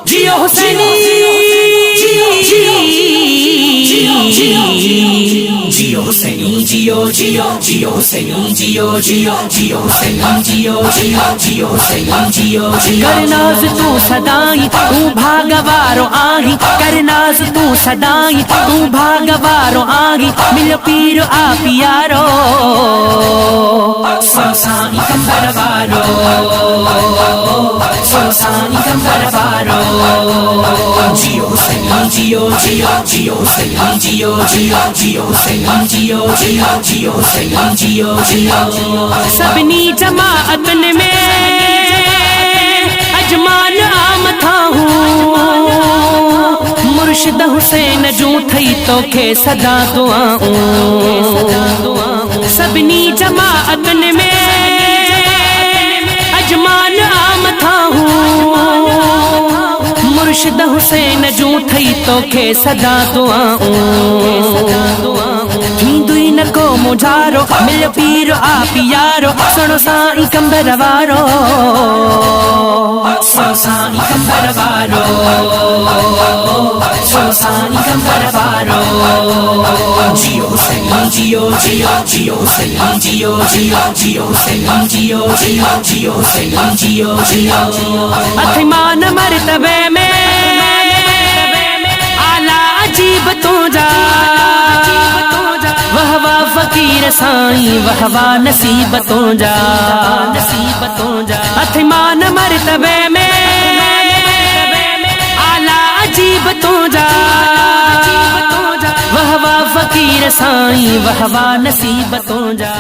जियो हुसैनी जियो हुसैनी जियो जियो जियो हुसैनी जियो जियो जियो हुसैनी जियो जियो जियो हुसैनी जियो करनाज तू सदाई तू भागवारो आही करनाज तू सदाई तू भागवारो आही मिलो पीरो आ पियारो साई कंबरवारो साई कंबरवारो जियो हुसैनी जियो जियो जियो हुसैनी जियो जियो जियो हुसैनी जियो जियो जियो हुसैनी जियो जियो सबनी जमाअतन में अजमान आम था हूँ मुर्शिद हुसैन जू थई तो के सदा दुआऊं सबनी जमाअतन में अजमान आम था हूँ मुर्शिद हुसैन जू थई तो के सदा दुआऊं थींदुई न को मुझारो मिलो पीरो आ पियारो सुनो साई कंबरवारो साई कंबरवारो साई कंबरवारो जियो हुसैनी जियो जियो जियो हुसैनी जियो जियो जियो हुसैनी जियो जियो जियो हुसैनी जियो जियो अथमान मर्तबे में आला अजीब तू जा वहवा फकीर साई वहवा नसीब तू जा अथमान मर्तबे में आला अजीब तू जा वहवा फकीर साई वहवा नसीब तू जा।